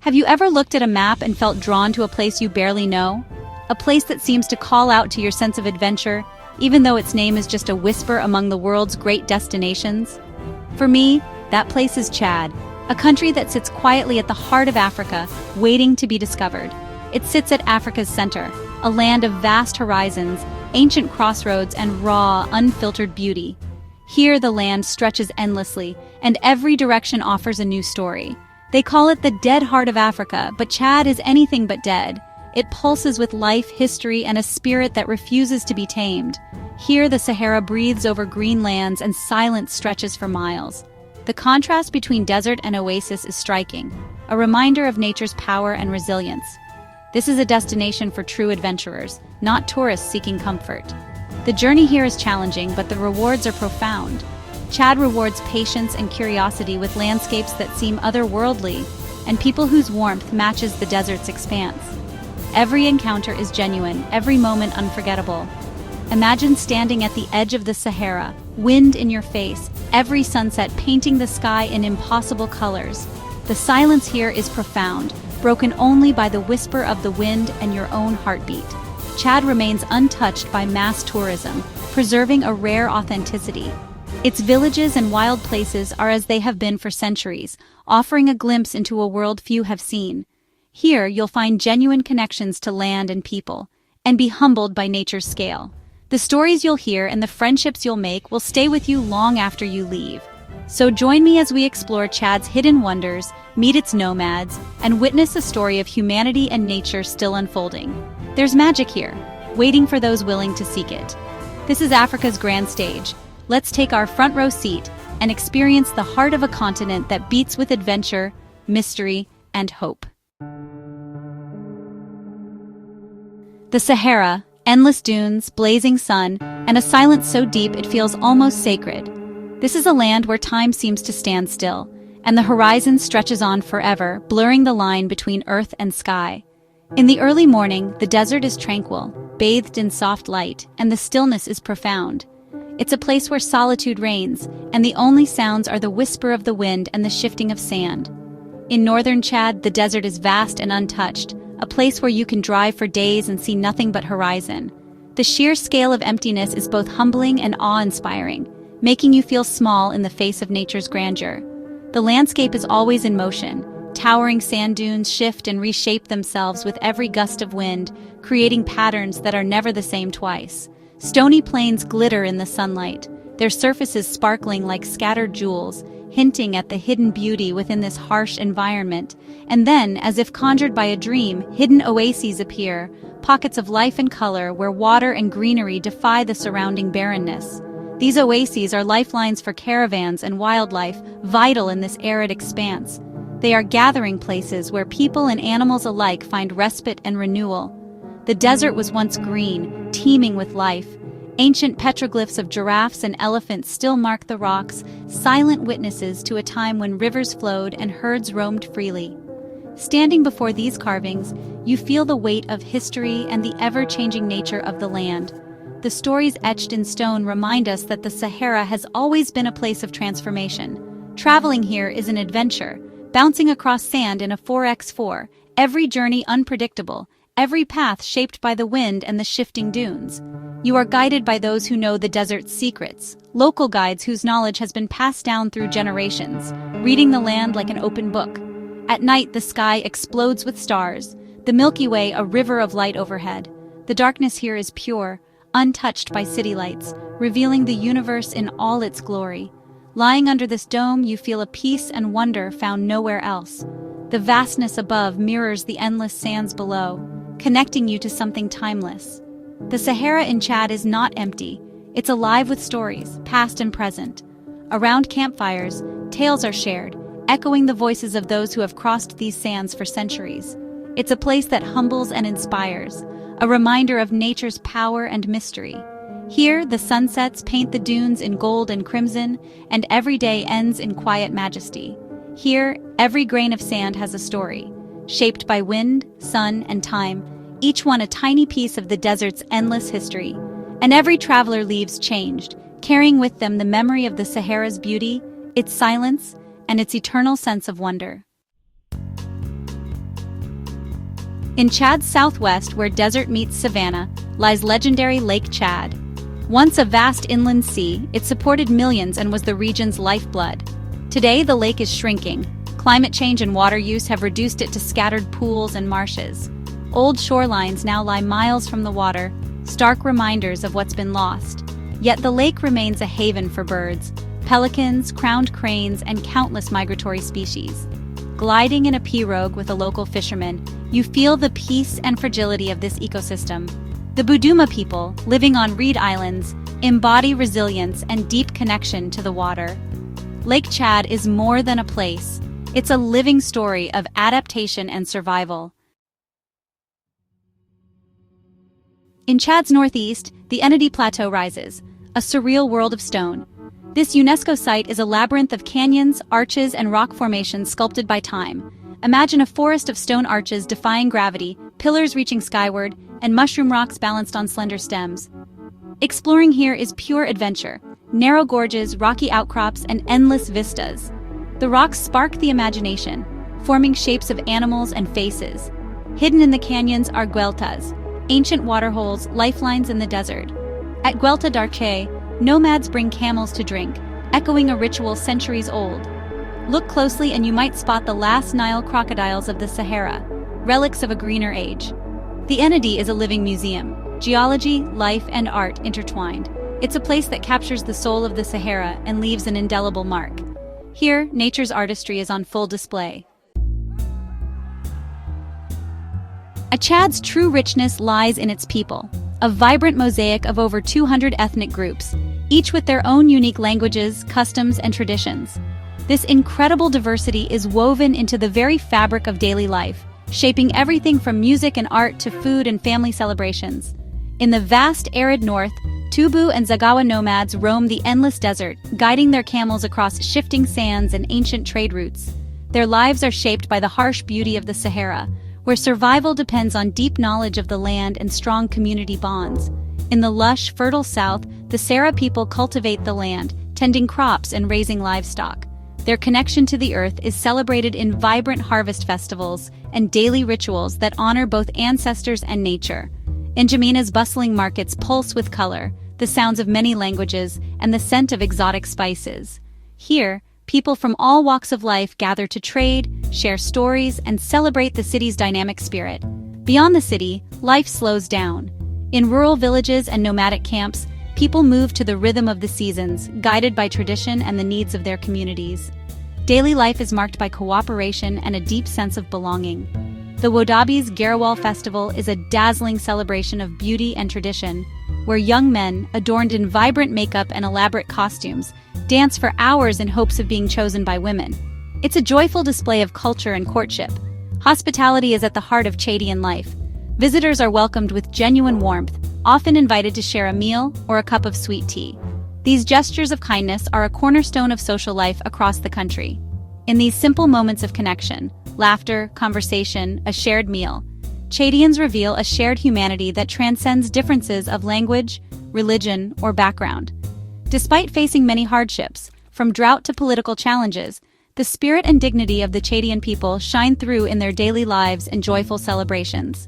Have you ever looked at a map and felt drawn to a place you barely know? A place that seems to call out to your sense of adventure, even though its name is just a whisper among the world's great destinations? For me, that place is Chad, a country that sits quietly at the heart of Africa, waiting to be discovered. It sits at Africa's center, a land of vast horizons, ancient crossroads, and raw, unfiltered beauty. Here the land stretches endlessly, and every direction offers a new story. They call it the dead heart of Africa, but Chad is anything but dead. It pulses with life, history, and a spirit that refuses to be tamed. Here the Sahara breathes over green lands and silence stretches for miles. The contrast between desert and oasis is striking, a reminder of nature's power and resilience. This is a destination for true adventurers, not tourists seeking comfort. The journey here is challenging, but the rewards are profound. Chad rewards patience and curiosity with landscapes that seem otherworldly, and people whose warmth matches the desert's expanse. Every encounter is genuine, every moment unforgettable. Imagine standing at the edge of the Sahara, wind in your face, every sunset painting the sky in impossible colors. The silence here is profound, broken only by the whisper of the wind and your own heartbeat. Chad remains untouched by mass tourism, preserving a rare authenticity. Its villages and wild places are as they have been for centuries, offering a glimpse into a world few have seen. Here you'll find genuine connections to land and people, and be humbled by nature's scale. The stories you'll hear and the friendships you'll make will stay with you long after you leave. So join me as we explore Chad's hidden wonders, meet its nomads, and witness a story of humanity and nature still unfolding. There's magic here, waiting for those willing to seek it. This is Africa's grand stage. Let's take our front row seat and experience the heart of a continent that beats with adventure, mystery, and hope. The Sahara, endless dunes, blazing sun, and a silence so deep it feels almost sacred. This is a land where time seems to stand still, and the horizon stretches on forever, blurring the line between earth and sky. In the early morning, the desert is tranquil, bathed in soft light, and the stillness is profound. It's a place where solitude reigns, and the only sounds are the whisper of the wind and the shifting of sand. In northern Chad, the desert is vast and untouched, a place where you can drive for days and see nothing but horizon. The sheer scale of emptiness is both humbling and awe-inspiring, making you feel small in the face of nature's grandeur. The landscape is always in motion. Towering sand dunes shift and reshape themselves with every gust of wind, creating patterns that are never the same twice. Stony plains glitter in the sunlight, their surfaces sparkling like scattered jewels, hinting at the hidden beauty within this harsh environment. And then, as if conjured by a dream, hidden oases appear, pockets of life and color where water and greenery defy the surrounding barrenness. These oases are lifelines for caravans and wildlife, vital in this arid expanse. They are gathering places where people and animals alike find respite and renewal. The desert was once green, teeming with life. Ancient petroglyphs of giraffes and elephants still mark the rocks, silent witnesses to a time when rivers flowed and herds roamed freely. Standing before these carvings, you feel the weight of history and the ever-changing nature of the land. The stories etched in stone remind us that the Sahara has always been a place of transformation. Traveling here is an adventure, bouncing across sand in a 4x4, every journey unpredictable, every path shaped by the wind and the shifting dunes. You are guided by those who know the desert's secrets, local guides whose knowledge has been passed down through generations, reading the land like an open book. At night, the sky explodes with stars, the Milky Way a river of light overhead. The darkness here is pure, untouched by city lights, revealing the universe in all its glory. Lying under this dome, you feel a peace and wonder found nowhere else. The vastness above mirrors the endless sands below, connecting you to something timeless. The Sahara in Chad is not empty. It's alive with stories, past and present. Around campfires, tales are shared, echoing the voices of those who have crossed these sands for centuries. It's a place that humbles and inspires, a reminder of nature's power and mystery. Here, the sunsets paint the dunes in gold and crimson, and every day ends in quiet majesty. Here, every grain of sand has a story, shaped by wind, sun, and time, each one a tiny piece of the desert's endless history. And every traveler leaves changed, carrying with them the memory of the Sahara's beauty, its silence, and its eternal sense of wonder. In Chad's southwest, where desert meets savanna, lies legendary Lake Chad. Once a vast inland sea, it supported millions and was the region's lifeblood. Today, the lake is shrinking. Climate change and water use have reduced it to scattered pools and marshes. Old shorelines now lie miles from the water, stark reminders of what's been lost. Yet the lake remains a haven for birds, pelicans, crowned cranes, and countless migratory species. Gliding in a pirogue with a local fisherman, you feel the peace and fragility of this ecosystem. The Buduma people, living on reed islands, embody resilience and deep connection to the water. Lake Chad is more than a place. It's a living story of adaptation and survival. In Chad's northeast, the Enedi Plateau rises, a surreal world of stone. This UNESCO site is a labyrinth of canyons, arches, and rock formations sculpted by time. Imagine a forest of stone arches defying gravity, pillars reaching skyward, and mushroom rocks balanced on slender stems. Exploring here is pure adventure. Narrow gorges, rocky outcrops, and endless vistas. The rocks spark the imagination, forming shapes of animals and faces. Hidden in the canyons are gueltas, ancient waterholes, lifelines in the desert. At Guelta d'Arche, nomads bring camels to drink, echoing a ritual centuries old. Look closely and you might spot the last Nile crocodiles of the Sahara, relics of a greener age. The Enedi is a living museum, geology, life, and art intertwined. It's a place that captures the soul of the Sahara and leaves an indelible mark. Here, nature's artistry is on full display. Chad's true richness lies in its people, a vibrant mosaic of over 200 ethnic groups, each with their own unique languages, customs, and traditions. This incredible diversity is woven into the very fabric of daily life, shaping everything from music and art to food and family celebrations. In the vast arid north, Tubu and Zagawa nomads roam the endless desert, guiding their camels across shifting sands and ancient trade routes. Their lives are shaped by the harsh beauty of the Sahara, where survival depends on deep knowledge of the land and strong community bonds. In the lush, fertile south, the Sahara people cultivate the land, tending crops and raising livestock. Their connection to the earth is celebrated in vibrant harvest festivals and daily rituals that honor both ancestors and nature. N'Djamina's bustling markets pulse with color, the sounds of many languages, and the scent of exotic spices. Here, people from all walks of life gather to trade, share stories, and celebrate the city's dynamic spirit. Beyond the city, life slows down. In rural villages and nomadic camps, people move to the rhythm of the seasons, guided by tradition and the needs of their communities. Daily life is marked by cooperation and a deep sense of belonging. The Wodabi's Garawal Festival is a dazzling celebration of beauty and tradition, where young men, adorned in vibrant makeup and elaborate costumes, dance for hours in hopes of being chosen by women. It's a joyful display of culture and courtship. Hospitality is at the heart of Chadian life. Visitors are welcomed with genuine warmth, often invited to share a meal or a cup of sweet tea. These gestures of kindness are a cornerstone of social life across the country. In these simple moments of connection, laughter, conversation, a shared meal, Chadians reveal a shared humanity that transcends differences of language, religion, or background. Despite facing many hardships, from drought to political challenges, the spirit and dignity of the Chadian people shine through in their daily lives and joyful celebrations.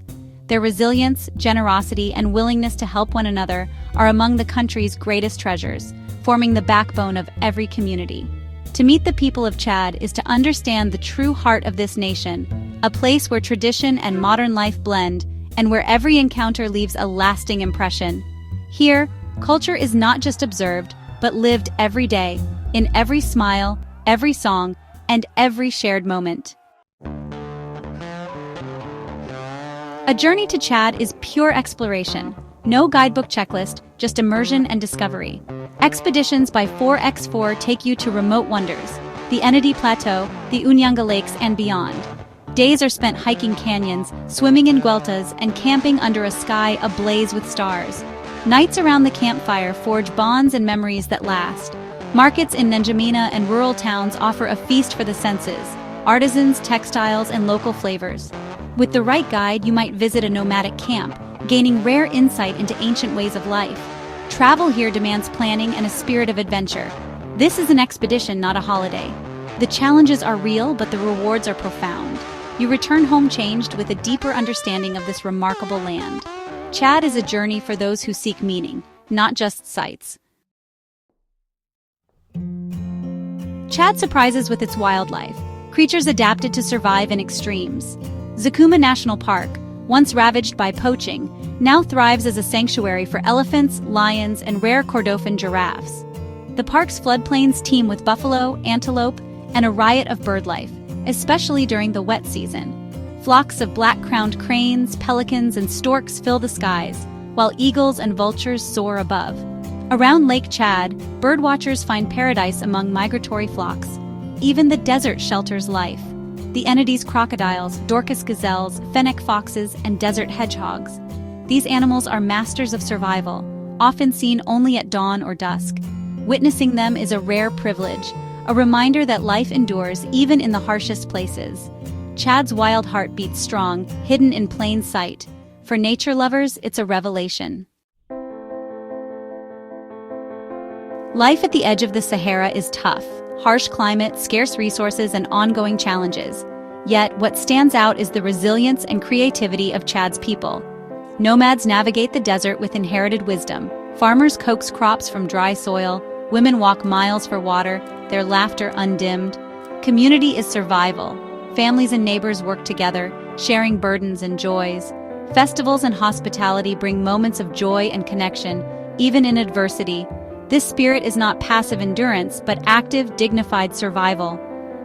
Their resilience, generosity, and willingness to help one another are among the country's greatest treasures, forming the backbone of every community. To meet the people of Chad is to understand the true heart of this nation, a place where tradition and modern life blend, and where every encounter leaves a lasting impression. Here, culture is not just observed, but lived every day, in every smile, every song, and every shared moment. A journey to Chad is pure exploration. No guidebook checklist, just immersion and discovery. Expeditions by 4x4 take you to remote wonders, the Enedi Plateau, the Unyanga Lakes, and beyond. Days are spent hiking canyons, swimming in gueltas, and camping under a sky ablaze with stars. Nights around the campfire forge bonds and memories that last. Markets in N'Djamena and rural towns offer a feast for the senses, artisans, textiles, and local flavors. With the right guide, you might visit a nomadic camp, gaining rare insight into ancient ways of life. Travel here demands planning and a spirit of adventure. This is an expedition, not a holiday. The challenges are real, but the rewards are profound. You return home changed with a deeper understanding of this remarkable land. Chad is a journey for those who seek meaning, not just sights. Chad surprises with its wildlife, creatures adapted to survive in extremes. Zakuma National Park, once ravaged by poaching, now thrives as a sanctuary for elephants, lions, and rare Kordofan giraffes. The park's floodplains teem with buffalo, antelope, and a riot of birdlife, especially during the wet season. Flocks of black-crowned cranes, pelicans, and storks fill the skies, while eagles and vultures soar above. Around Lake Chad, birdwatchers find paradise among migratory flocks. Even the desert shelters life. The Enneades crocodiles, Dorcas gazelles, fennec foxes, and desert hedgehogs. These animals are masters of survival, often seen only at dawn or dusk. Witnessing them is a rare privilege, a reminder that life endures even in the harshest places. Chad's wild heart beats strong, hidden in plain sight. For nature lovers, it's a revelation. Life at the edge of the Sahara is tough. Harsh climate, scarce resources, and ongoing challenges. Yet, what stands out is the resilience and creativity of Chad's people. Nomads navigate the desert with inherited wisdom. Farmers coax crops from dry soil. Women walk miles for water, their laughter undimmed. Community is survival. Families and neighbors work together, sharing burdens and joys. Festivals and hospitality bring moments of joy and connection, even in adversity. This spirit is not passive endurance, but active, dignified survival.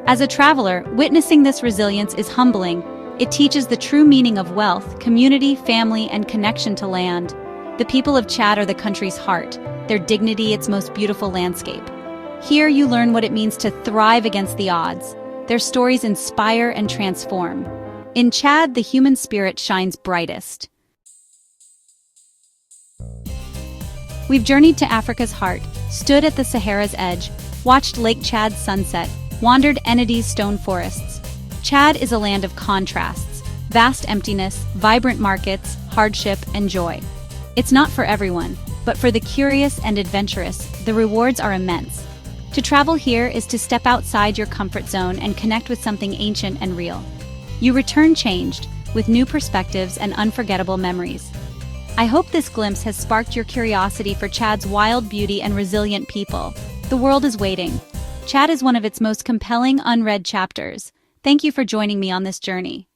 As a traveler, witnessing this resilience is humbling. It teaches the true meaning of wealth, community, family, and connection to land. The people of Chad are the country's heart, their dignity its most beautiful landscape. Here you learn what it means to thrive against the odds. Their stories inspire and transform. In Chad, the human spirit shines brightest. We've journeyed to Africa's heart, stood at the Sahara's edge, watched Lake Chad's sunset, wandered Enneades stone forests. Chad is a land of contrasts, vast emptiness, vibrant markets, hardship, and joy. It's not for everyone, but for the curious and adventurous, the rewards are immense. To travel here is to step outside your comfort zone and connect with something ancient and real. You return changed, with new perspectives and unforgettable memories. I hope this glimpse has sparked your curiosity for Chad's wild beauty and resilient people. The world is waiting. Chad is one of its most compelling unread chapters. Thank you for joining me on this journey.